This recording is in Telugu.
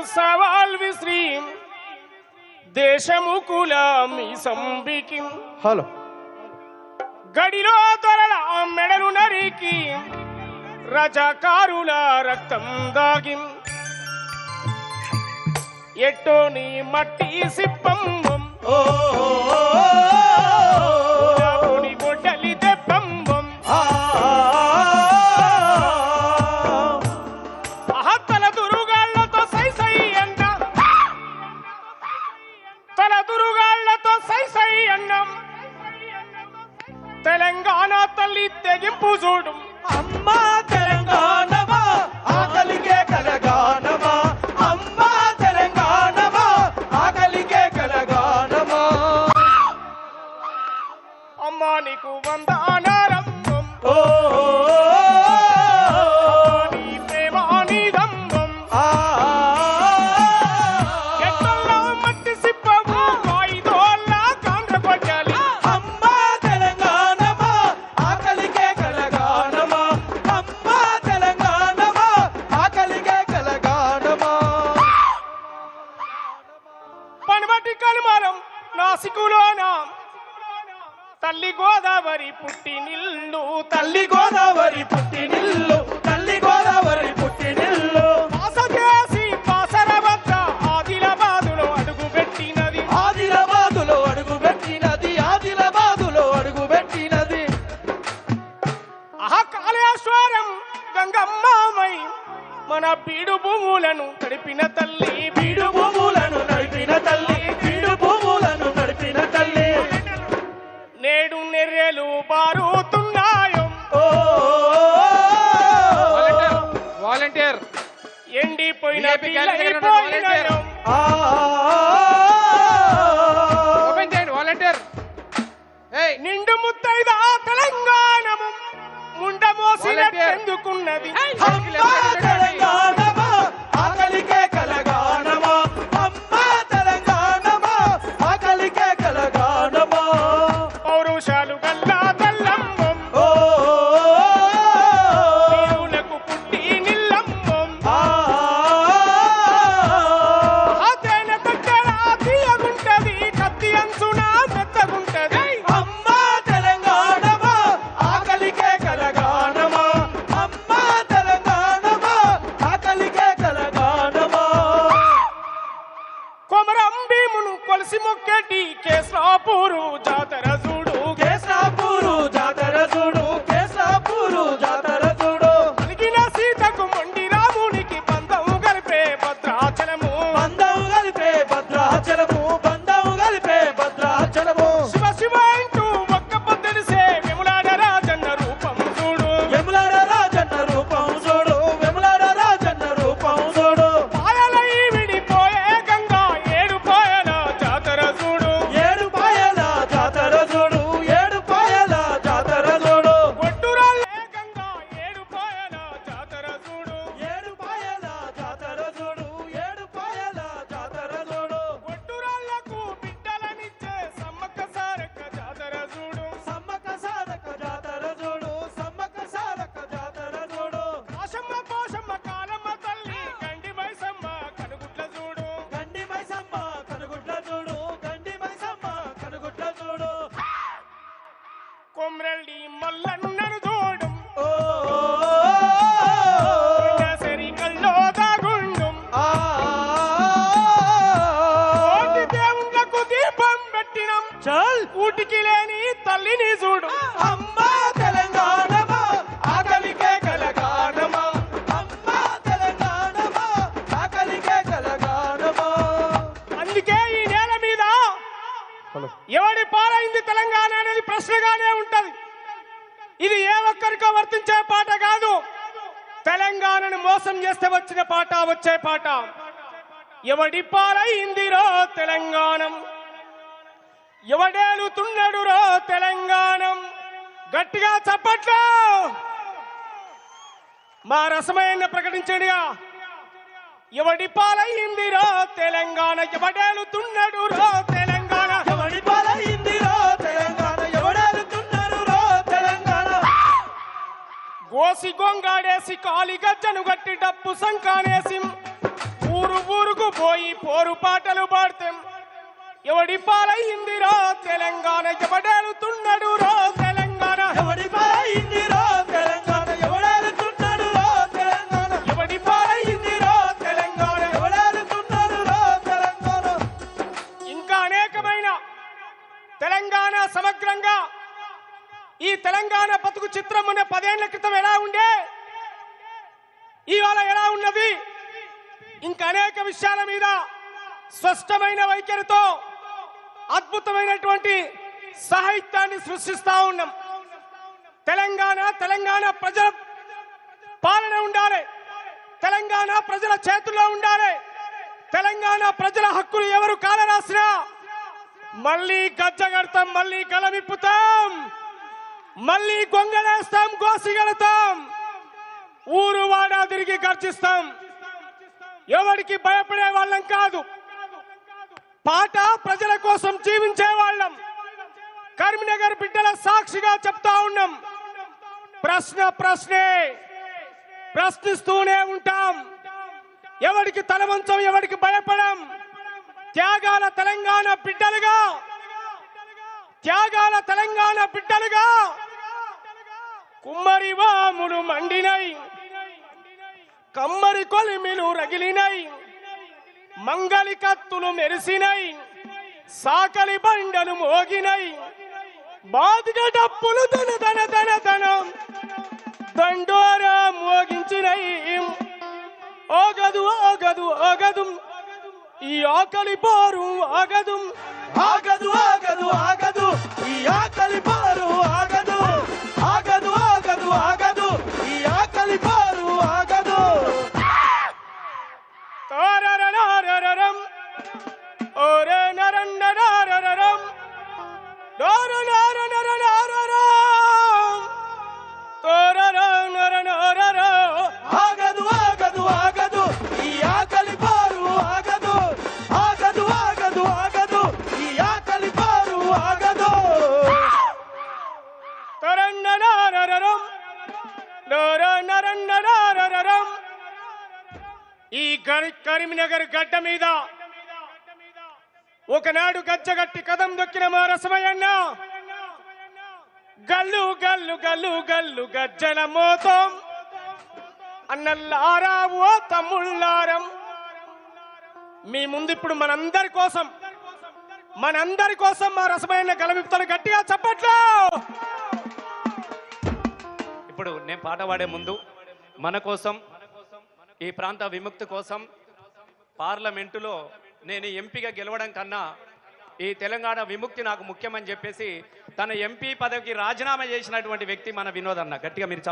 సవాల్ విశ్రీ దేశము కుల మీ సంబికి హలో గడిలో దొరల మెడలు నరికి రజాకారుల రక్తం దాగి ఎట్టో నీ మట్టి సిప్పం గొడ్డలి దెబ్బం తల దురుగాళ్లతో సై సై అన్న తల దురుగాళ్లతో సై సై అన్నం తెలంగాణ తల్లి తెగింపు చూడు అమ్మా తెలంగాణమా ఆకలికే కలగానమా అమ్మా తెలంగాణమా ఆకలికే కలగానమా అమ్మా నీకు వందనారం ఓ నీ ప్రేమ నీదంబం ఎట్టల్లో మట్టి సిప్పవు వాయిదోల్లా కాండ్ర కొట్టాలి అమ్మా తెలంగాణమా ఆకలికే కలగానమా అమ్మా తెలంగాణమా ఆకలికే కలగానమా పనిబట్టి కనుమరం నాసికులోన తల్లి గోదావరి పుట్టి నిల్లు తల్లి గోదావరి పుట్టి నిల్లు తల్లి గోదావరి పుట్టి నిల్లు పాస చేసి పాసర వద్ద ఆదిలాబాదులో అడుగు పెట్టినది ఆదిలాబాదులో అడుగు పెట్టినది ఆదిలాబాదులో అడుగు పెట్టినది కాళేశ్వరం గంగమ్మమై మన బీడు భూములను తడిపిన తల్లి బీడు భూములను నడిపిన తల్లి బీడు భూములను నడిపిన తల్లి నేడు నెర్రెలు బారుతున్నాయో ఓ వాలంటీర్ ఎండిపోయిన BJP పిల్లైపోయినాయో. ఓపెన్ చేయండి వాలంటీర్. ఏయ్ నిండు ముత్తైదా తెలంగాణము ముండ మోసిన వాలంటీర్. ఎందుకున్నది అమ్మా తెలంగాణమా ఆకలికే కలగానమా అమ్మా తెలంగాణమా ఆకలికే కలగానమా పౌరుషాలు గల్లా తెల్లంబం ఓ వీరులకు పుట్టి నిల్లంబం తేనె దగ్గర తీయగుంటది కత్తి అంచున మెత్తగుంటది అమ్మా తెలంగాణమా ఆకలికే కలగానమా అమ్మా తెలంగాణమా ఆకలికే కలగానమా కొమరం భీమును కొలిసి మొక్కేటి కేశరాపూరు జాతర చూడు కేశరాపూరు జాతర చూడు కేశరాపూరు జాతర చూడు అలిగిన సీతకు మొండి రామునికి బంధం గలిపే భద్రాచలము బంధం కలిపే భద్రాచలము బంధం కలిపే భద్రాచలము శివ శివ అంటూ ఒక్క పొద్దెలిసే విములాడ రాజన్న రూపం చూడు వెములాడ రాజన్న రూపం చూడు వెములాడ రాజన్న రూపం చూడు పాయలై విడిపోయే గంగా ఏడు పాయల జాతర చూడు ఏడు పాయల జాతర చూడు ఏడు పాయల జాతర చూడు ఒడ్డురాళ్ళే గంగా ఏడు పాయల జాతర చూడు ఏడు పాయల జాతర చూడు ఏడు పాయల జాతర చూడు ఒడ్డురాళ్లకు బిడ్డలనిచ్చే సమ్మక్క సారక్క జాతర చూడు సమ్మక్క సారక్క జాతర చూడు సమ్మక్క సారక్క జాతర చూడు కాశమ్మ పోషమ్మ కాలమ్మ తల్లి గండి మైసమ్మ కనుగుట్ల చూడు గండి మైసమ్మ కనుగుడ్ల చూడు గండి మైసమ్మ కనుగుడ్ల చూడు కొమ్రెల్లి మల్లన్నను చూడు ఓ సరి కల్లో దాగుండు ఆ కోటి దేవుళ్ళకు దీపం పెట్టినం చల్ కూటికి లేని తల్లిని చూడు అమ్మా తెలంగాణమా ఆకలికే కలగానమా అమ్మా తెలంగాణమా ఆకలికే కలగానమా అందుకే ఈ నేల మీద ఎవడి పాలైంది తెలంగాణ అనేది ప్రశ్నగానే ఉంటది. ఇది ఏ ఒక్కరికో వర్తించే పాట కాదు. తెలంగాణను మోసం చేస్తే వచ్చిన పాట వచ్చే పాట. ఎవడి పాలైందిరో తెలంగాణం, ఎవడేలుతున్నాడురో తెలంగాణం. గట్టిగా చప్పట్లు. మా రసమయ్యని ప్రకటించండిగా. ఎవడి పాలైందిరో తెలంగాణ, ఎవడేలుతున్నాడురో తెలంగాణ. ఎవడి పాలైందిరో తెలంగాణ ఎవడేలుతున్నారురో తెలంగాణ. గోసి గొంగాడేసి కాలి గజ్జను గట్టి డప్పు సంకానేసి ఊరు ఊరు పోయి పోరు పాటలు పాడతాం ఎవడి పాలయ్యిందిరా తెలంగాణ ఎవడేలుతున్నాడు రో తెలంగాణ ఎవడి పాలయ్యిందిరో తెలంగాణ ఎవడేలుతున్నాడు రో తెలంగాణ ఎవడి పాలయ్యిందిరా తెలంగాణ ఎవడేలుతున్నాడు రో తెలంగాణ ఇంకా అనేకమైన తెలంగాణ సమగ్రంగా ఈ తెలంగాణ బతుకు చిత్రం ఉన్న 10 ఏళ్ల క్రితం ఎలా ఉండే ఇవాళ ఎలా ఉన్నది ఇంకా అనేక విషయాల మీద స్పష్టమైన వైఖరితో అద్భుతమైనటువంటి సాహిత్యాన్ని సృష్టిస్తా ఉన్నాం. తెలంగాణ ప్రజల పాలన ఉండాలి, తెలంగాణ ప్రజల చేతుల్లో ఉండాలి, తెలంగాణ ప్రజల హక్కులు ఎవరు కాలరాసినా మళ్ళీ గజ్జగడతాం, మళ్ళీ కలమిప్పుతాం, మళ్ళీ గొంగలేస్తాం, గోసిగడతాం, ఊరు వాడా తిరిగి గర్జిస్తాం. ఎవరికి భయపడే వాళ్ళం కాదు, పాట ప్రజల కోసం జీవించే వాళ్ళం. కరీంనగర్ బిడ్డల సాక్షిగా చెప్తా ఉన్నాం, ప్రశ్నే ప్రశ్నిస్తూనే ఉంటాం. ఎవరికి తలవంచం, ఎవరికి భయపడం. త్యాగాల తెలంగాణ బిడ్డలుగా కుమ్మరి వాములు మండినై, కమ్మరి కొలిమిలు రగిలినై, మంగలి కత్తులు మెరిసినై, సాకలి బండలు మోగినై, బాదుగా డప్పులు దన దండోరా మోగించినై. ఓగదు ఈ ఆకలి పోరు ఆగదు, ఆగదు ఆగదు ఆగదు ఈ ఆకలి పారు ఆగదు, ఆగదు ఆగదు ఆగదు ఈ ఆకలి పారు ఆగదు. తారరరరరరం ఓరే నరన్నరరరరం నరనరనరనరరం తారరనరనరర. ఆగదు ఆగదు ఆగదు ఈ ఆకలి పారు ఆగదు, ఆగదు ఆగదు ఆగదు ఈ ఆకలి పారు ఆగదు. తరన్నరరరరం నరనరనరరరం. ఈ కరీంనగర్ గడ్డ మీద ఒకనాడు గజ్జగట్టి కదం దొక్కిన మా రసమయ్యన్న గల్లు గల్లు గల్లు గల్లు గజ్జల మోతం అన్నల్లారా ఓ తమ్ముళ్ళారం. మీ ముందు ఇప్పుడు మనందరి కోసం మా రసమయ్యన్న గలమిపుతాను. గట్టిగా చప్పట్లు. ఇప్పుడు నేను పాట పాడే ముందు మన కోసం, ఈ ప్రాంత విముక్తి కోసం పార్లమెంటులో నేను ఎంపీగా గెలవడం కన్నా ఈ తెలంగాణ విముక్తి నాకు ముఖ్యమని చెప్పేసి తన ఎంపీ పదవికి రాజీనామా చేసినటువంటి వ్యక్తి మన వినోద్ అన్న. గట్టిగా మీరు చెప్పండి.